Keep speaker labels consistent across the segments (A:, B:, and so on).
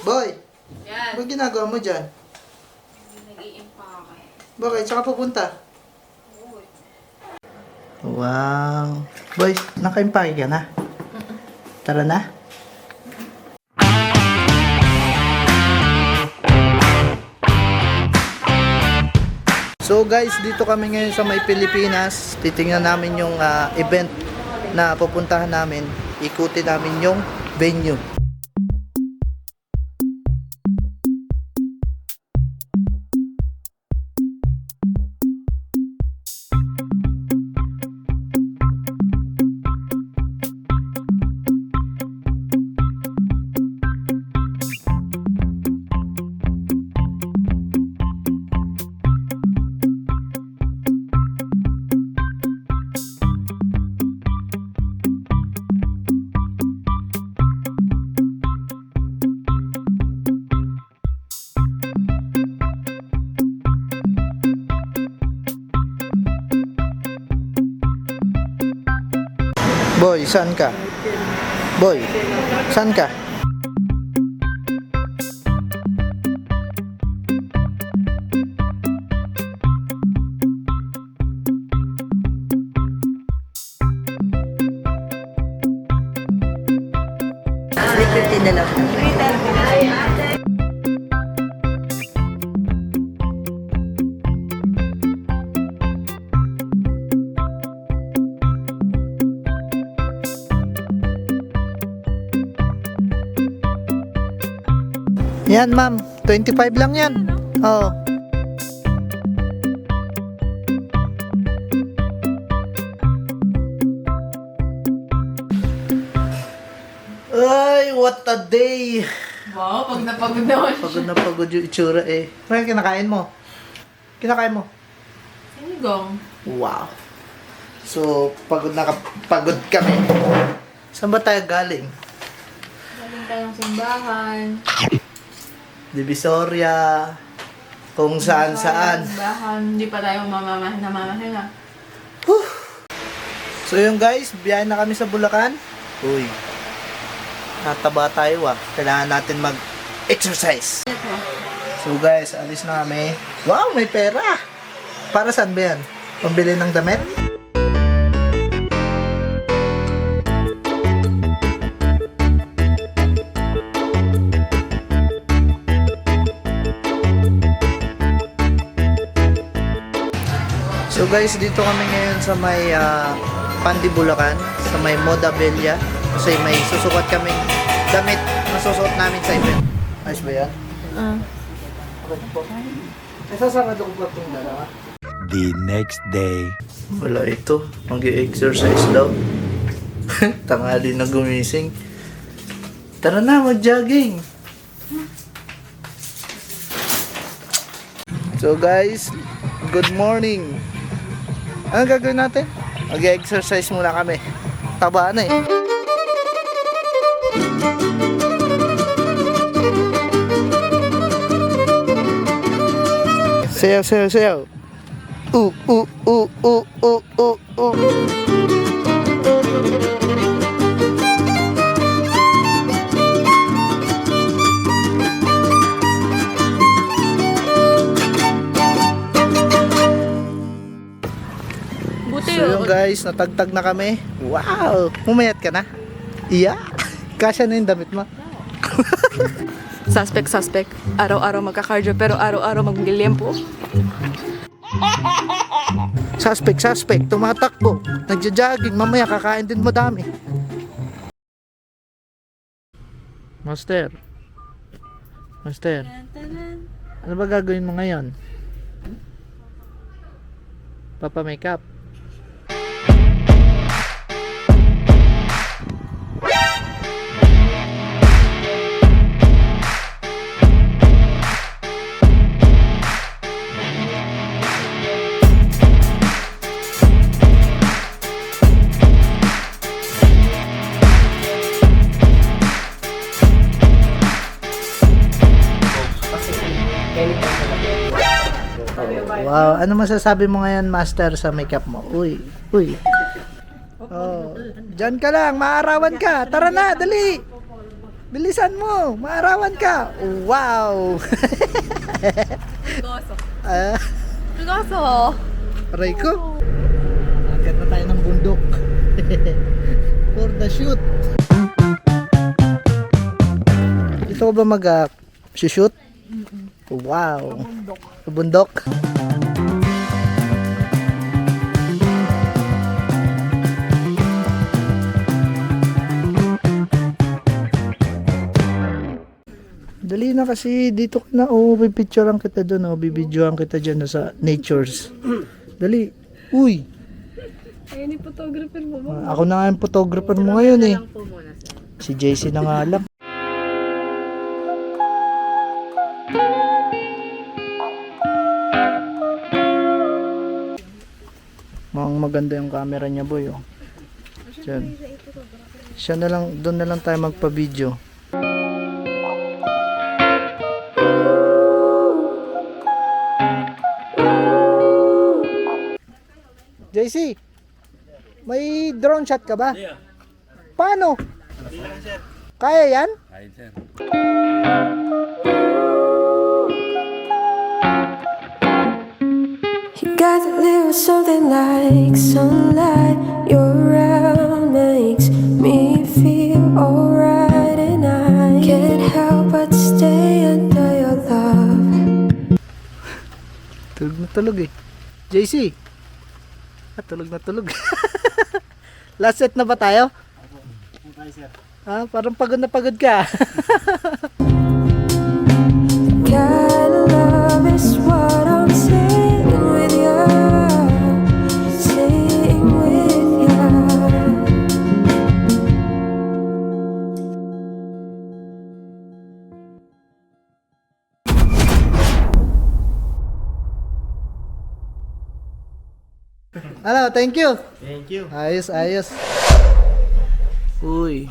A: Boy,
B: Yan.
A: ano ginagawa mo dyan?
B: Nag-i-impake.
A: Bakit? Saan ka pupunta?
B: Uy.
A: Wow. Boy, nakaimpake ka na? Tara na. So guys, dito kami ngayon sa may Pilipinas. Titingnan namin yung event na pupuntahan namin. Ikutin namin yung venue. Boy, saan ka? Boy, saan ka?
C: $3.50 na lang.
A: Yan ma'am, 25 lang yan. Oo. Ay, what a day!
B: Wow, pag napagod naman siya.
A: Pagod na pagod yung itsura eh. Ano kinakain mo? Kinakain mo?
B: Sinigang.
A: Wow. So, pagod kami. Saan ba tayo galing?
B: Galing tayong simbahan.
A: Divisoria, kung saan-saan.
B: Simbahan. Hindi pa tayo namamahin na.
A: So yun guys, biyahe na kami sa Bulacan. Uy, nataba tayo ah. Kailangan natin mag-exercise. So guys, alis na kami. Wow, may pera! Para saan ba yan? Pambili ng damit? So guys, dito kami ngayon sa may Pandi Bulacan, sa may Moda Bella. Kasi may susukat kaming damit na susuot namin sa event. Ayos ba yan? Sasarado ko ba itong dalawa?
D: The next day.
A: Wala ito. Mag-exercise daw. Tanghali na gumising. Tara na, mag-jogging. So guys, good morning. Ano gagawin natin? Mag-exercise muna kami. Taba na eh. Sayaw, sayaw, sayaw. Oo.
B: Buti
A: So yun guys, natagtag na kami. Wow! Mumayat ka na? Iya! Kasya na yung damit mo.
B: Suspect. Araw-araw magka-cardio pero araw-araw maglilimpo.
A: Suspect. Tumatakbo. Nagja-jogging. Mamaya kakain din madami. Master. Ano ba gagawin mo ngayon? Papa makeup. Wow, ano masasabi mo ngayon, Master, sa makeup mo? Uy. Oh, diyan ka lang, maarawan ka. Tara na, dali. Bilisan mo! Maarawan ka! Wow!
B: Goso.
A: Ah,
B: Goso.
A: aray ko. Agad na tayo ng bundok. For the shoot. Ito ko ba shoot? Wow. Sa bundok. Dali na kasi dito ka na. Oh, pipicturean kita doon. Oh, bibidyoan kita dyan sa natures. Dali. Uy.
B: Ayun yung photographer mo.
A: Ako na nga yung photographer mo ngayon eh. Si JC na nga lang. Mukhang maganda yung camera niya, boy. Oh. Diyan. Siya na lang, doon na lang tayo magpa-video. JC, may drone shot ka ba? Paano? Kaya yan?
D: Kaya, sir.
E: You got a little something like sunlight. You're around makes me feel alright, and I can't help but stay under your love.
A: Tulog na tulog eh. JC. Tulog na tulog. Last set na ba tayo? Parang pagod na pagod ka.
E: Kind of love is what I'm saying with you, saying with you.
A: Ano, thank you. Thank you. Ayos, ayos. Uy.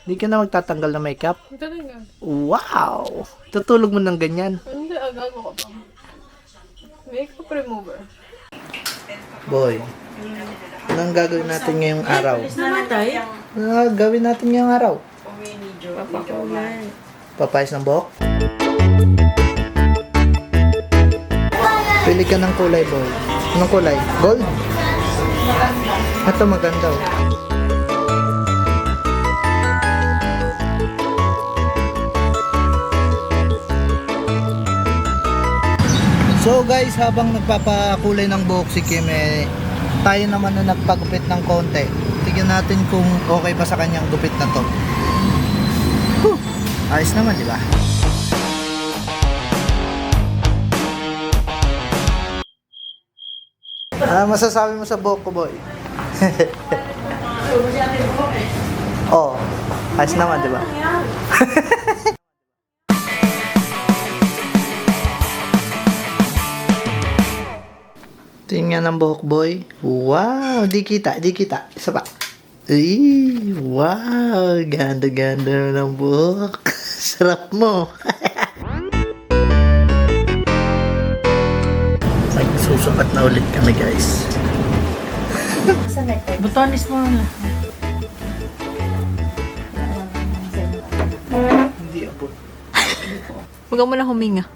A: Hindi ka na magtatanggal ng makeup?
B: Talaga.
A: Wow! Tutulog mo ng ganyan.
B: Hindi, agago ka pa. Makeup remover.
A: Boy, anong gagawin natin ngayong araw?
C: Namatay?
A: Ano gagawin natin ngayong araw?
C: Papakulan.
A: Papayas ng buhok? Pili ka ng kulay, boy. Anong kulay? Gold? Ito maganda. Oh. So guys, habang nagpapakulay ng buhok si Kim, tayo naman na nagpagupit ng konti. Tignan natin kung okay pa sa kanyang gupit na to. Whew! Ayos naman, di ba? Masasabi mo sa buhok ko, boy? Oh, ayos naman, di ba? Tingnan ng buhok, boy. Wow, di kita. Isa pa. Ay, wow, ganda-ganda ng buhok. Sarap mo. Susukat na ulit kami, guys.
C: Butonis mo na.
A: Hindi ako.
B: Huwag mo na huminga.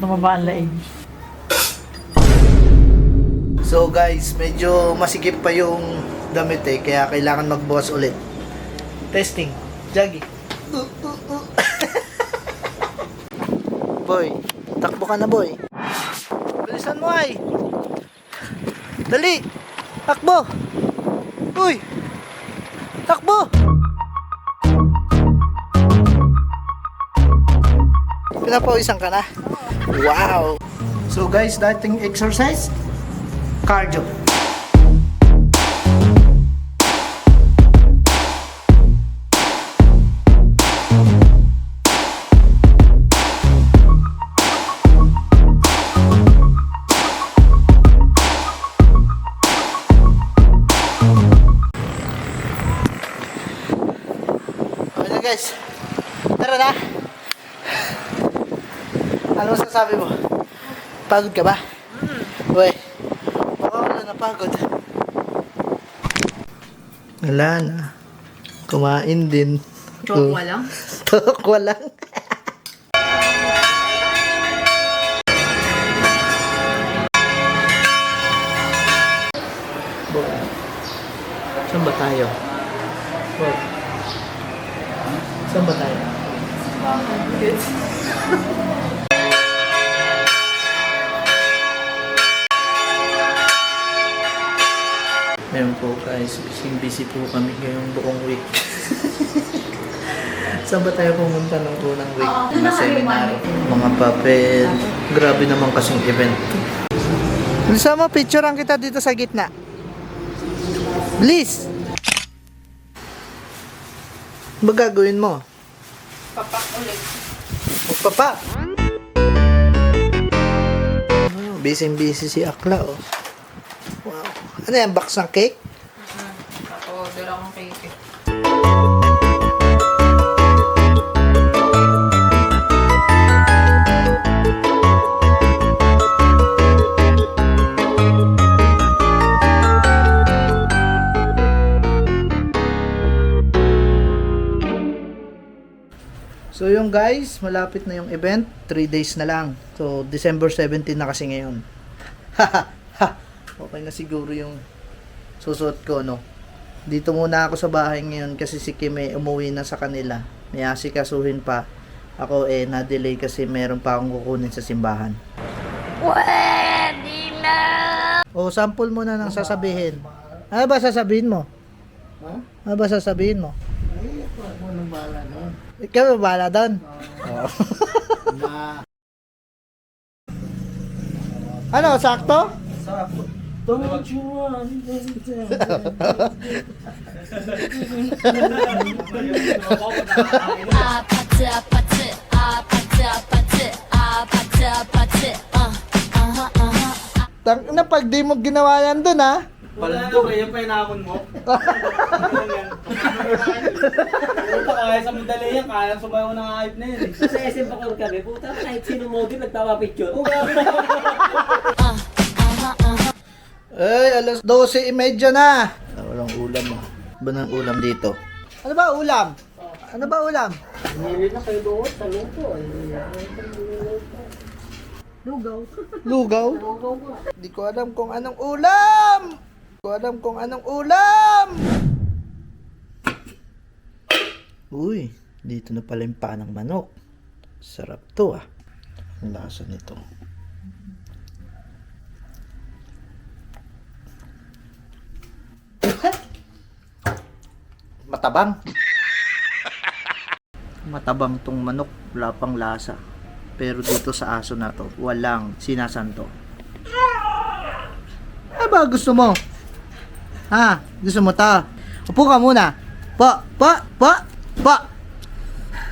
C: Namabaan laing.
A: So guys, medyo masikip pa yung damit kaya kailangan magbukas ulit. Testing. Jaggy. Boy, takbo ka na, boy. Bilisan mo ay. Dali. Takbo. Uy. Takbo. Pinapawisan ka na. Wow. So guys, dating exercise, cardio. Okay na guys. Tara na. Ano masasabi mo? Pagod ka ba? Uy, baka wala na pagod. Wala na. Kumain din.
B: Chokwa lang.
A: Tokwa lang. Bo, saan ba tayo? Bo, saan ba tayo? Meron po guys, busy po kami ngayong buong week. Saan ba tayo pumunta ng unang week? Mga seminar, mga papel. Grabe naman kasing event. Sama, picturean kita dito sa gitna. Please! Ano ba gagawin mo?
B: Papak ulit.
A: Magpapa! Busy si Akla, oh. Wow. Ano yan? Box ng cake?
B: Ako, dala akong cake.
A: So yung guys, malapit na yung event. 3 days na lang. So December 17 na kasi ngayon. Okay na siguro yung susuot ko, no? Dito muna ako sa bahay ngayon kasi si Kim umuwi na sa kanila. May asikasuhin pa. Ako na-delay kasi meron pa akong kukunin sa simbahan. Pwede na! O, sample mo na ng sasabihin. Ano ba sasabihin mo? Ano ba sasabihin mo? Ikaw ba bahala doon? Ano, sakto? Sakto. Don't you want
F: 아파트 아파트 아파트 아파트 아파트 아파트
A: Tang na pag di mo ginawa yan doon, ha?
G: Palando, kaya pa inakon mo. Puta, kaya sa madali yan, kaya sumayaw ng hype na yun.
C: Sa SM Bacoor kami, puta, kahit sino model nagtawa picture.
A: Ay, alas 12:30 na. Walang ulam, ah. Ba ng ulam dito? Ano ba ulam? Ano ba ulam?
C: Nili na kayo doon sa luto. Lugaw.
A: Lugaw? Di ko alam kung anong ulam. Di ko alam kung anong ulam. Uy, dito na pala yung paa ng manok. Sarap to, ah. Ang lasa nito. Matabang. Matabang tong manok, wala pang lasa. Pero dito sa aso na to, walang sinasanto. Ano ba gusto mo? Ha? Gusto mo ta? Upo ka muna. Pa.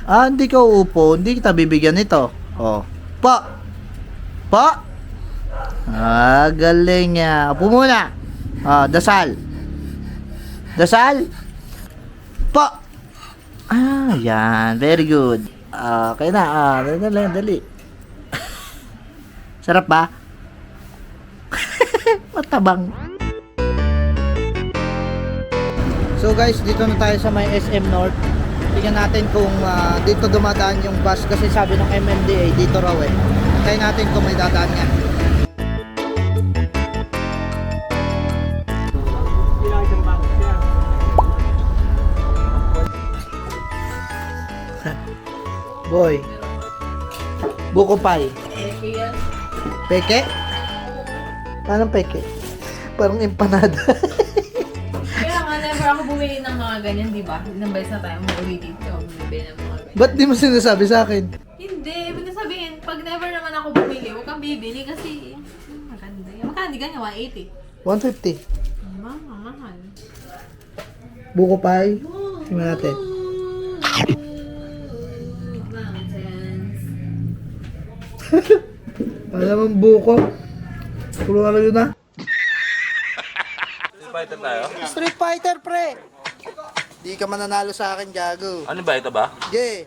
A: Ah, hindi ka uupo. Hindi kita bibigyan nito. Oh. Pa. Ah, galing niya. Upo muna. Ah, dasal. Pa. Ah, yan. Very good. Okay na. Dali. Sarap ba? Matabang. So guys, dito na tayo sa may SM North. Tingnan natin kung dito dumadaan yung bus kasi sabi ng MMDA dito raw eh. Hintayin natin kung may dadaan nga. Boy. Buko pie. Peke? Anong peke? Parang empanada.
B: Kaya nga, never ako bumili ng mga ganyan, di ba? Ilang beses na tayo umuwi dito, bumili ng mga ganyan.
A: Ba't di mo sinasabi sa akin?
B: Hindi, ibig na sabihin, pag never naman ako bumili, huwag kang bibili kasi maganda yan. Magkano ganyan? 180.
A: 150.
B: Mahal.
A: Buko pie. Tingnan natin. Ano naman buko? Puro ano yun, ha?
H: Street Fighter tayo?
A: Street Fighter, pre! Di ka mananalo sa akin, gago.
H: Ano ba ito ba?
A: Yeah.